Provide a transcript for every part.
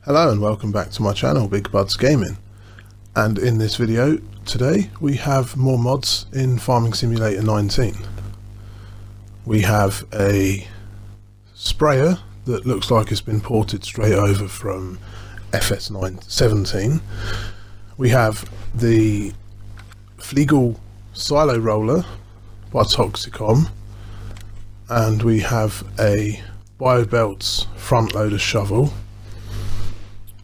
Hello and welcome back to my channel, Big Budz Gaming. And in this video today we have more mods in Farming Simulator 19. We have a sprayer that looks like it's been ported straight over from FS17. We have the Flegel silo roller by Toxicom, and we have a Biobeltz front loader shovel.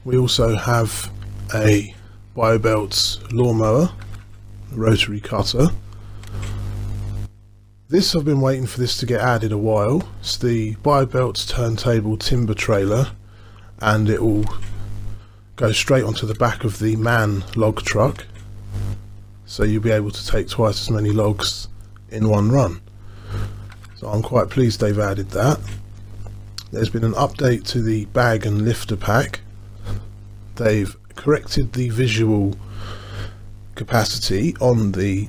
We also have a Biobeltz lawnmower, rotary cutter. This, I've been waiting for this to get added a while. It's the Biobeltz turntable timber trailer, and it will go straight onto the back of the MAN log truck, so you'll be able to take twice as many logs in one run. So I'm quite pleased they've added that. There's been an update to the bag and lifter pack. They've corrected the visual capacity on the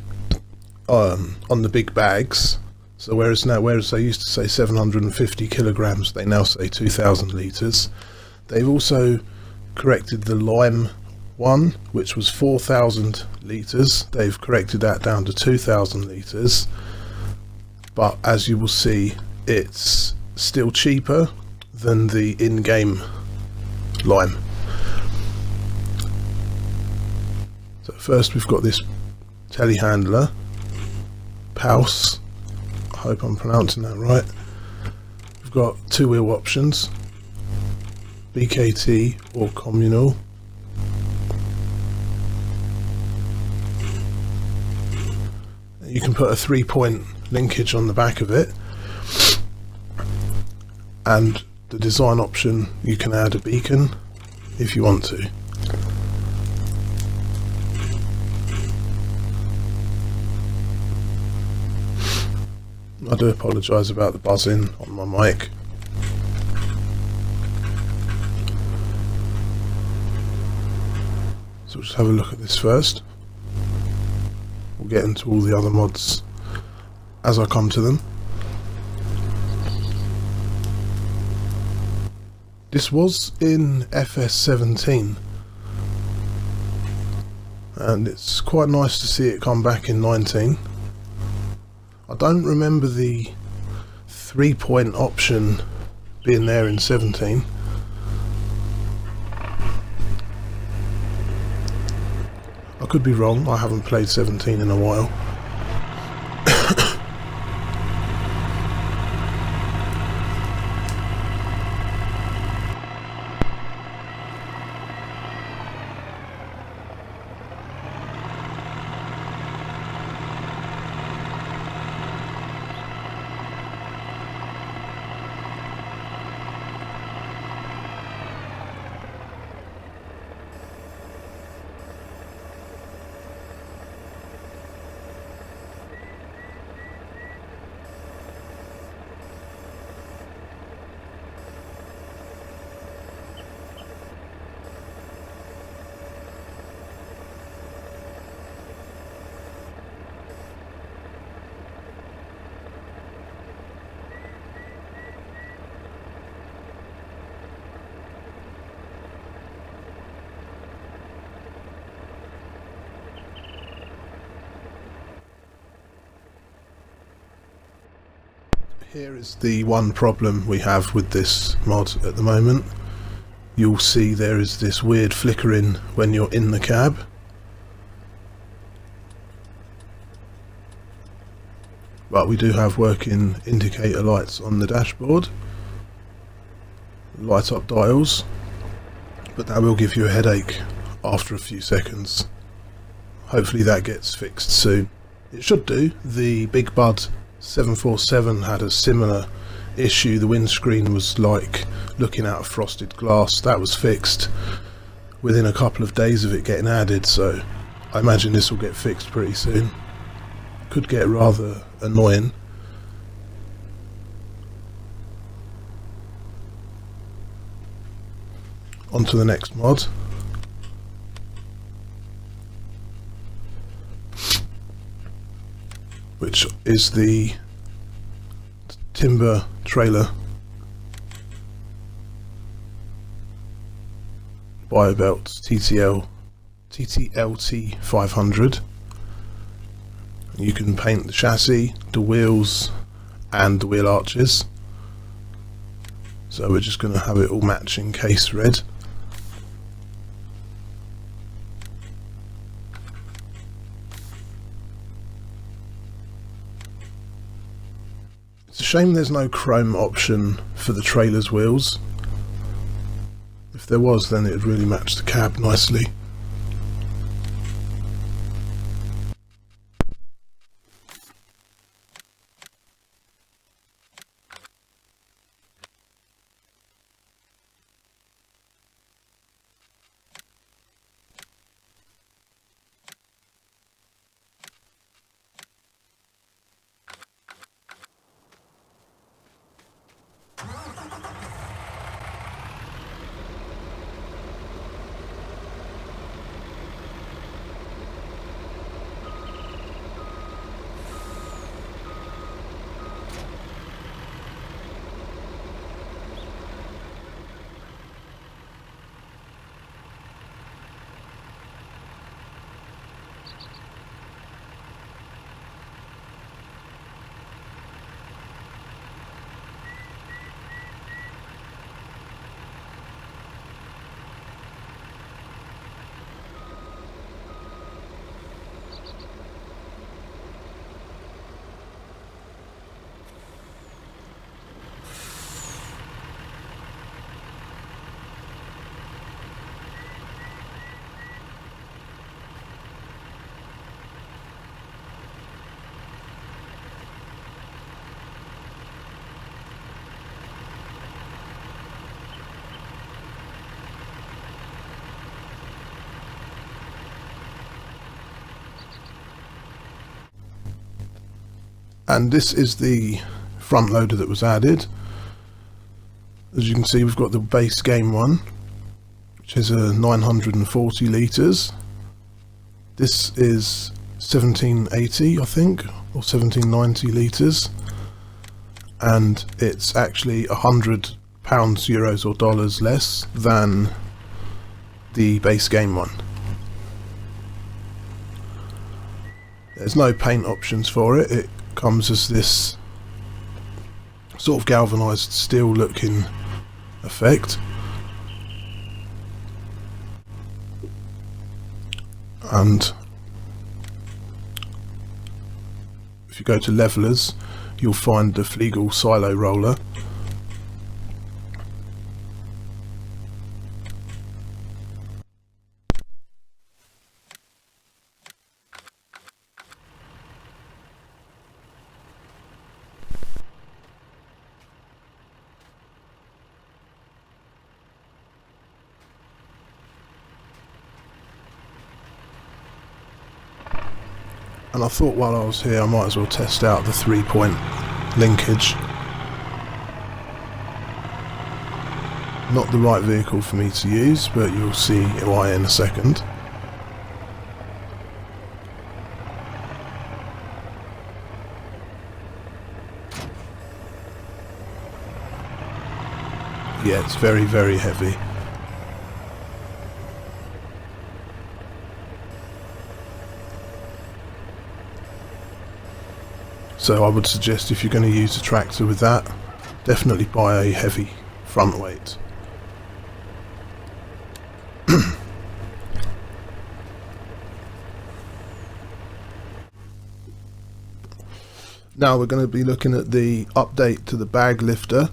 big bags. So whereas they used to say 750 kilograms, they now say 2,000 litres. They've also corrected the lime one, which was 4,000 litres. They've corrected that down to 2,000 litres. But as you will see, it's still cheaper than the in-game lime. So first we've got this telehandler, Paus, I hope I'm pronouncing that right. We've got two wheel options, BKT or communal. You can put a 3-point linkage on the back of it, and the design option, you can add a beacon if you want to. I do apologise about the buzzing on my mic. So we'll just have a look at this first. We'll get into all the other mods as I come to them. This was in FS17, and it's quite nice to see it come back in 19. I don't remember the 3-point option being there in 17. I could be wrong, I haven't played 17 in a while. Here is the one problem we have with this mod at the moment. You'll see there is this weird flickering when you're in the cab. But we do have working indicator lights on the dashboard, light up dials, but that will give you a headache after a few seconds. Hopefully that gets fixed soon. It should do. The Big Budz 747 had a similar issue. The windscreen was like looking out of frosted glass. That was fixed within a couple of days of it getting added, so I imagine this will get fixed pretty soon. Could get rather annoying. On to the next mod. Which is the timber trailer. Biobeltz TTLT 500. You can paint the chassis, the wheels and the wheel arches. So we're just going to have it all matching case red. It's a shame there's no chrome option for the trailer's wheels. If there was, then it would really match the cab nicely. And this is the front loader that was added. As you can see, we've got the base game one, which is a 940 litres. This is 1780, I think, or 1790 litres, and it's actually £100, euros or dollars less than the base game one. There's no paint options for it. It comes as this sort of galvanised steel looking effect, and if you go to levelers, you'll find the Flegel silo roller. And I thought while I was here I might as well test out the 3-point linkage. Not the right vehicle for me to use, but you'll see why in a second. Yeah, it's very, very heavy. So I would suggest if you're going to use a tractor with that, definitely buy a heavy front weight. Now we're going to be looking at the update to the bag lifter.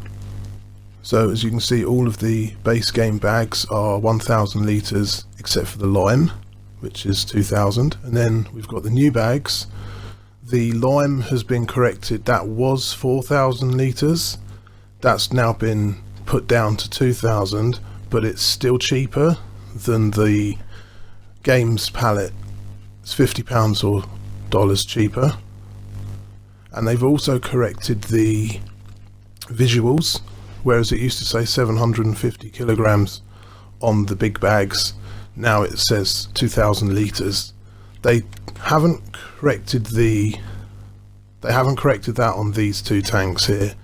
So as you can see, all of the base game bags are 1000 litres except for the lime, which is 2000, and then we've got the new bags. The lime has been corrected. That was 4000 litres. That's now been put down to 2000, but it's still cheaper than the games pallet. It's £50 or dollars cheaper. And they've also corrected the visuals, whereas it used to say 750 kilograms on the big bags. Now it says 2000 litres. They haven't corrected that on these two tanks here.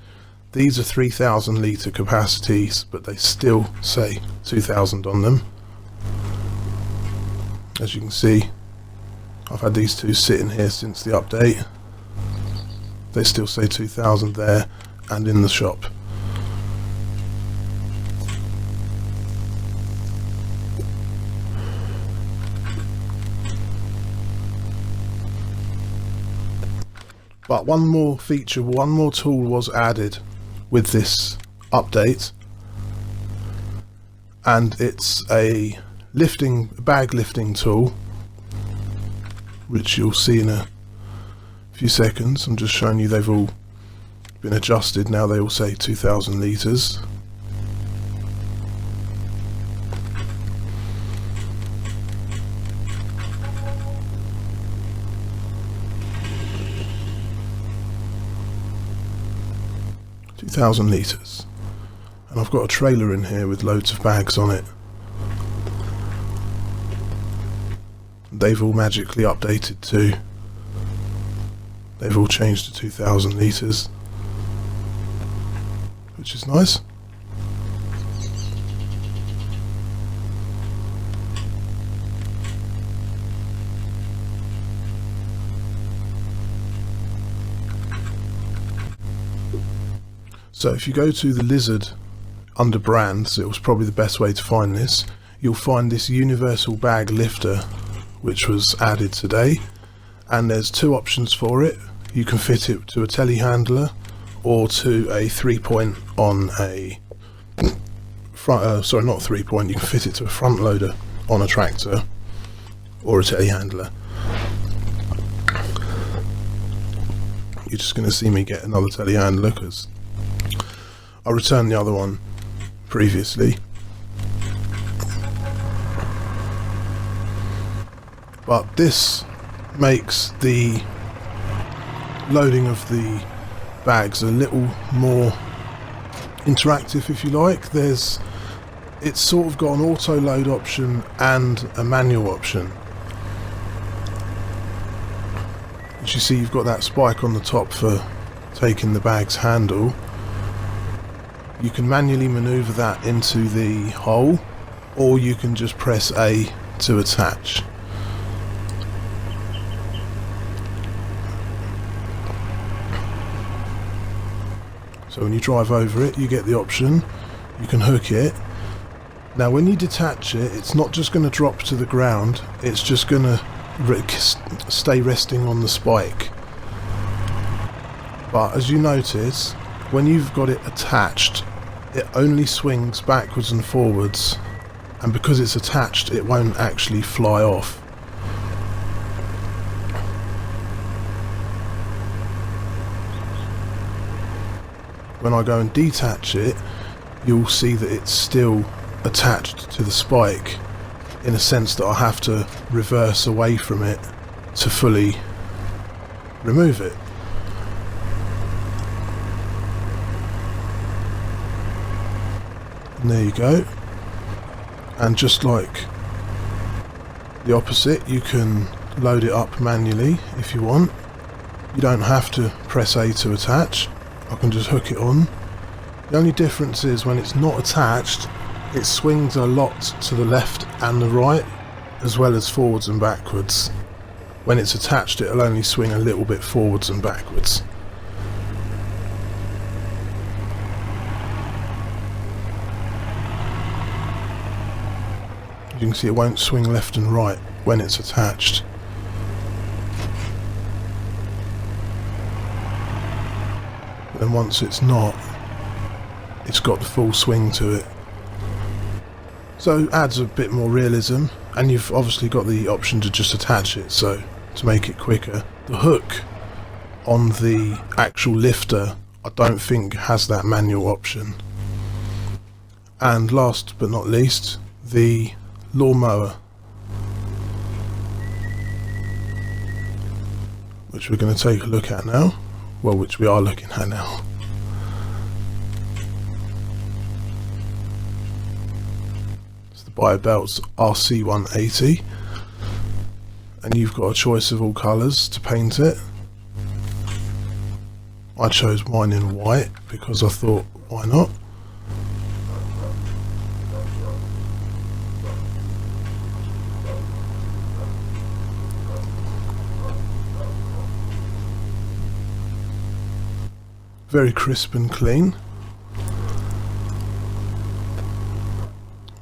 These are 3000 litre capacities, but they still say 2000 on them. As you can see, I've had these two sitting here since the update. They still say 2000 there and in the shop. But one more feature, one more tool was added with this update, and it's a bag lifting tool, which you'll see in a few seconds. I'm just showing you they've all been adjusted now. They all say 2000 litres. Litres, and I've got a trailer in here with loads of bags on it. They've all magically updated too. They've all changed to 2000 litres, which is nice. So if you go to the Lizard under brands, it was probably the best way to find this. You'll find this universal bag lifter, which was added today, and there's two options for it. You can fit it to a telehandler or to a 3-point on a front, sorry, not 3-point, you can fit it to a front loader on a tractor or a telehandler. You're just going to see me get another telehandler because I returned the other one previously. But this makes the loading of the bags a little more interactive, if you like. It's sort of got an auto load option and a manual option. As you see, you've got that spike on the top for taking the bag's handle. You can manually maneuver that into the hole, or you can just press A to attach. So when you drive over it, you get the option, you can hook it. Now when you detach it, it's not just going to drop to the ground, it's just going to stay resting on the spike. But as you notice, when you've got it attached, it only swings backwards and forwards, and because it's attached, it won't actually fly off. When I go and detach it, you'll see that it's still attached to the spike, in a sense that I have to reverse away from it to fully remove it. And there you go. And just like the opposite, you can load it up manually if you want. You don't have to press A to attach. I can just hook it on. The only difference is when it's not attached, it swings a lot to the left and the right, as well as forwards and backwards. When it's attached, it'll only swing a little bit forwards and backwards. You can see it won't swing left and right when it's attached. But then once it's not, it's got the full swing to it. So it adds a bit more realism, and you've obviously got the option to just attach it, so to make it quicker. The hook on the actual lifter, I don't think has that manual option. And last but not least, the lawnmower, which we're going to take a look at now. Well, which we are looking at now. It's the Biobeltz RC180, and you've got a choice of all colours to paint it. I chose mine in white because I thought, why not? very crisp and clean.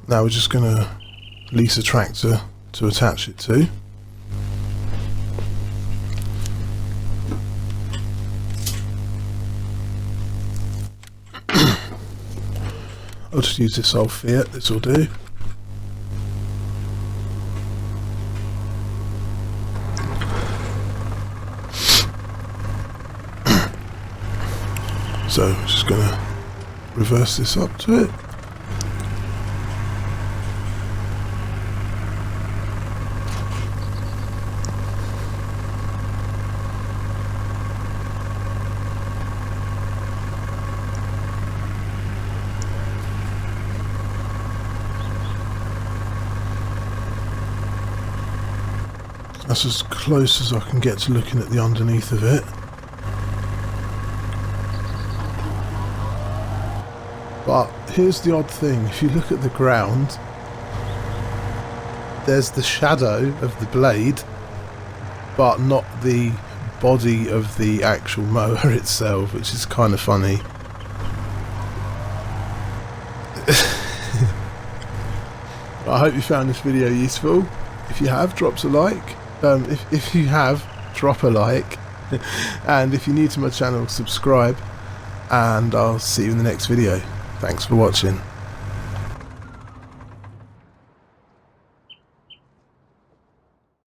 Now we're just going to lease a tractor to attach it to. I'll just use this old Fiat, this will do. So I'm just going to reverse this up to it. That's as close as I can get to looking at the underneath of it. But here's the odd thing, if you look at the ground, there's the shadow of the blade, but not the body of the actual mower itself, which is kind of funny. I hope you found this video useful. If you have, drop a like. If you have, drop a like. And if you're new to my channel, subscribe. And I'll see you in the next video. Thanks for watching.